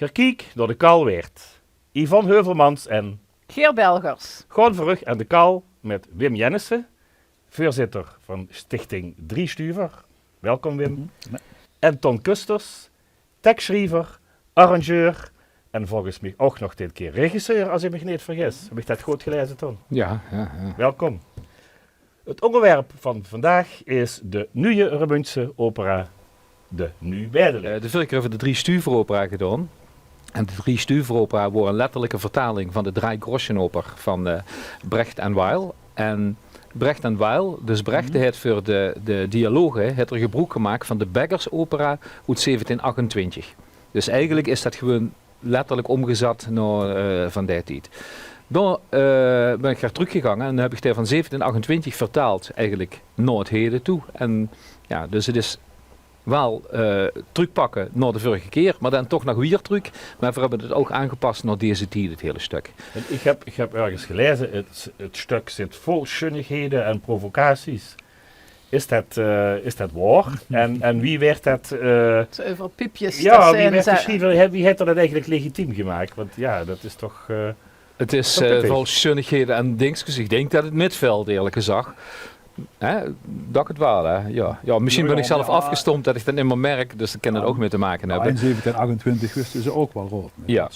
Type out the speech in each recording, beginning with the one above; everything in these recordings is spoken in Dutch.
Verkiek door de Kal werd Yvonne Heuvelmans en Geer Belgers. Gewoon Verrug en de Kal met Wim Jennissen, voorzitter van Stichting Driestuver. Welkom Wim. En Ton Kusters, tekstschrijver, arrangeur en volgens mij ook nog dit keer regisseur, als ik me niet vergis. Heb ik dat goed gelezen, Ton? Ja. Welkom. Het onderwerp van vandaag is de nieuwe Remuntse opera, De Nu Beideleer. De vorige keer hebben we de Drie Stuveropera gedaan. En de Drie Stuveropera wordt een letterlijke vertaling van de Dreigroschenoper van Brecht en Weil. En Brecht en Weil, dus Brecht heeft voor de dialogen heeft er gebruik gemaakt van de Beggersopera uit 1728. Dus eigenlijk is dat gewoon letterlijk omgezet naar van die tijd. Dan ben ik er teruggegaan en dan heb ik daar van 1728 vertaald eigenlijk naar het heden toe. En ja, dus het is wel terugpakken naar de vorige keer, maar dan toch nog weer terug. Maar we hebben het ook aangepast naar deze tijd, het hele stuk. En ik heb ergens gelezen, het stuk zit vol schunnigheden en provocaties. Is dat waar? En wie werd dat... Over piepjes. Ja, wie werd geschreven? Wie heeft dat eigenlijk legitiem gemaakt? Want ja, dat is toch... het is vol schunnigheden en dingetjes. Ik denk dat het midveld eerlijk gezegd. Dat ik het wel, hè. Ja, misschien ben ik zelf afgestompt dat ik dat niet meer merk, dus dat kan het ook mee te maken hebben. In 1728 wisten ze ook wel rood. Ja.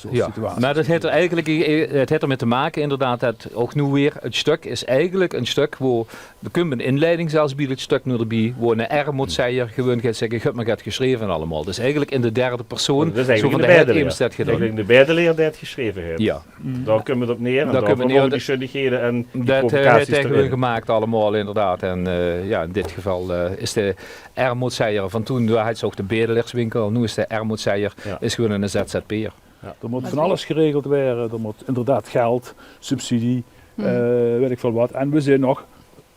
Maar dat heeft er eigenlijk het heeft ermee te maken inderdaad dat ook nu weer het stuk is eigenlijk een stuk waar we kunnen een inleiding zelfs bieden, het stuk nu erbij, waar een R moet zeggen, gewoon gaat zeggen, ik heb me het geschreven allemaal. Dus eigenlijk in de derde persoon, zo van de Beideleer. Eigenlijk de Beideleer die het geschreven heeft. Ja. Daar kunnen we het op neer en daar kunnen we die schuldigheden en die dat provocaties heeft hij gemaakt allemaal inderdaad. En ja, in dit geval is de R-moedzeier van toen, hij had ook de bedelerswinkel, nu is de R-moedzeier, is gewoon een ZZP'er. Ja. Er moet van alles geregeld worden, er moet inderdaad geld, subsidie, weet ik veel wat. En we zijn nog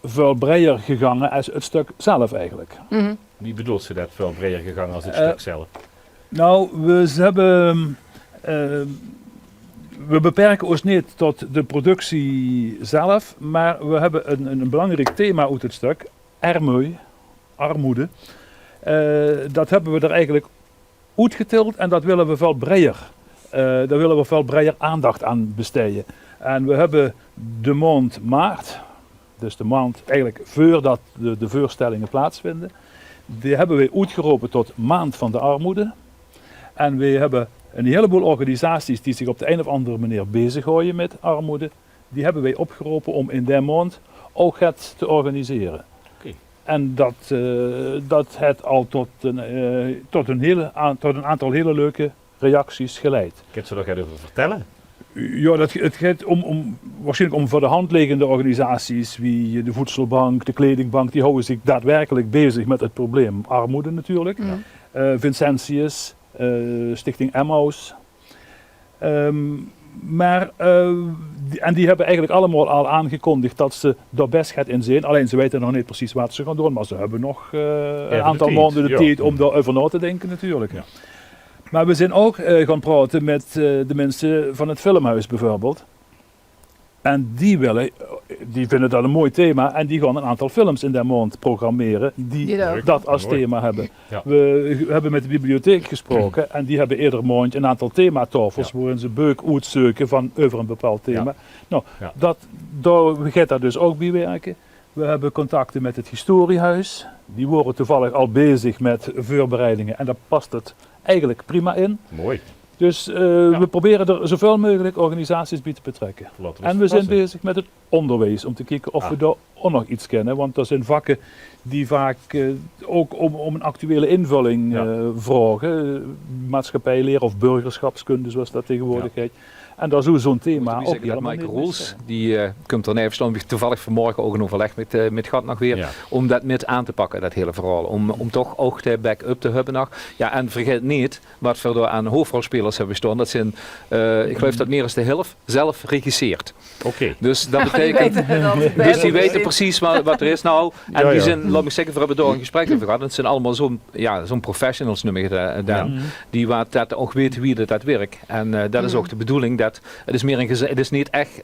veel breder gegaan als het stuk zelf eigenlijk. Wie bedoelt ze dat, veel breder gegaan als het stuk zelf? Nou, we beperken ons niet tot de productie zelf, maar we hebben een belangrijk thema uit het stuk, armoede. Dat hebben we er eigenlijk uitgetild en dat willen we veel breder. Daar willen we veel breder aandacht aan besteden. En we hebben de maand maart, dus de maand eigenlijk voordat de voorstellingen plaatsvinden, die hebben we uitgeroepen tot Maand van de Armoede. En we hebben een heleboel organisaties die zich op de een of andere manier bezighouden met armoede, die hebben wij opgeroepen om in die maand ook het te organiseren. Okay. En dat heeft al tot een aantal hele leuke reacties geleid. Kun je er nog even vertellen? Ja, het gaat waarschijnlijk om voor de hand liggende organisaties, wie de Voedselbank, de Kledingbank, die houden zich daadwerkelijk bezig met het probleem armoede natuurlijk. Ja. Vincentius, Stichting Emmaus. En die hebben eigenlijk allemaal al aangekondigd dat ze er best gaat in zijn. Alleen ze weten nog niet precies wat ze gaan doen, maar ze hebben nog een aantal maanden de tijd om daarover na te denken natuurlijk. Ja. Maar we zijn ook gaan praten met de mensen van het Filmhuis bijvoorbeeld. En die vinden dat een mooi thema en die gaan een aantal films in de maand programmeren die dat als thema hebben. Ja. We hebben met de bibliotheek gesproken en die hebben ieder maand een aantal thematafels waarin ze beuk uitzoeken van over een bepaald thema. Nou, daar gaat dat dus ook bij werken. We hebben contacten met het Historiehuis. Die worden toevallig al bezig met voorbereidingen en daar past het eigenlijk prima in. Mooi. Dus we proberen er zoveel mogelijk organisaties bij te betrekken. En we zijn bezig met het onderwijs om te kijken of we daar ook nog iets kennen. Want er zijn vakken die vaak ook om een actuele invulling vragen. Maatschappijleer of burgerschapskunde zoals dat tegenwoordig heet. En daar is zo'n thema ook dat Michael Roels, die komt er even toevallig vanmorgen ook een overleg met Gat nog weer, om dat met aan te pakken, dat hele verhaal. Om toch ook de back-up te hebben nog. Ja, en vergeet niet, wat we door aan hoofdrolspelers hebben staan, dat zijn, ik geloof dat meer dan de helft zelf regisseert. Oké. Dus dat betekent, die weten precies wat er is nou. En die zijn, laat me zeggen, we hebben door een gesprek over gehad. Het zijn allemaal zo'n professionals, noem ik het, die wat dat ook weten wie dat werkt. En dat is ook de bedoeling. Het is niet echt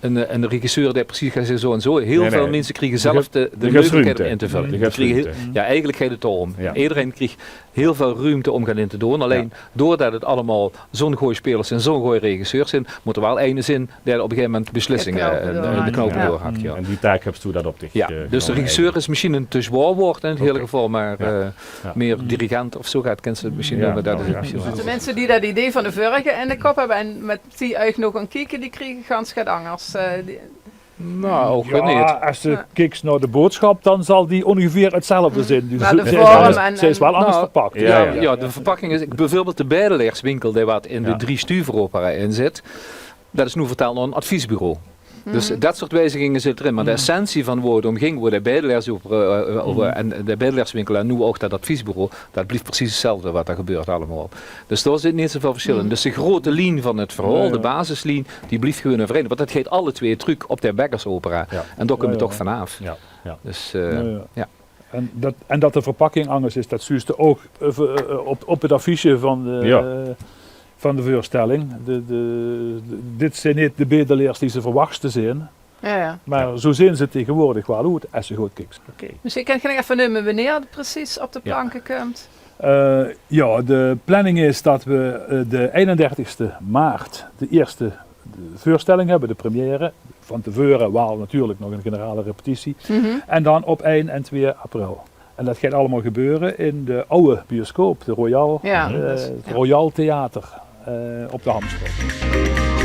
een regisseur die precies gaat zeggen zo en zo. Heel veel mensen krijgen zelf de mogelijkheid om in te vullen. Ja, eigenlijk gaat het om. Ja. Iedereen krijgt heel veel ruimte om gaan in te doen. Alleen doordat het allemaal zo'n goede spelers en zo'n goede regisseurs zijn, moet er wel ene zijn die op een gegeven moment beslissingen de knopen doorhakt. Ja. En die taak heb je dat op zich. Ja, dus de regisseur is misschien een te zwaar woord in het hele geval, maar meer dirigent of zo gaat het misschien noemen. Dat is het misschien wel. De mensen die dat idee van de vorige in de kop hebben en met die eigenlijk nog een kijken, die kregen gans gaat angers. Nou, ook niet. Als je kijkt naar de boodschap, dan zal die ongeveer hetzelfde zijn. Dus Maar de ze vorm ze is wel anders verpakt. Ja, de verpakking is bijvoorbeeld de bedeleerswinkel die wat in de 3 stuveropera in zit. Dat is nu vertaald naar een adviesbureau. Dus dat soort wijzigingen zit erin. Maar de essentie van woorden omging waar de bedelaars en de bedelaarswinkel en nu ook dat adviesbureau, dat blijft precies hetzelfde wat er gebeurt allemaal. Dus daar zit niet zoveel verschil in. Dus de grote lijn van het verhaal, de basislijn, die blijft gewoon een vereniging. Want dat geeft alle twee terug op de Beckersopera. Ja. En daar komen we toch vanaf. Ja. Ja. Dus, En dat de verpakking anders is, dat zie je ook op het affiche van de voorstelling. Dit zijn niet de bedelaars die ze verwachten zijn. Ja. Maar zo zijn ze tegenwoordig wel uit als je goed kijkt. Misschien kan je even nemen wanneer het precies op de planken komt. De planning is dat we de 31ste maart de eerste voorstelling hebben, de première. Van tevoren wel natuurlijk nog een generale repetitie. En dan op 1 en 2 april. En dat gaat allemaal gebeuren in de oude bioscoop, de Royal, het Royal Theater op de Hamstroom.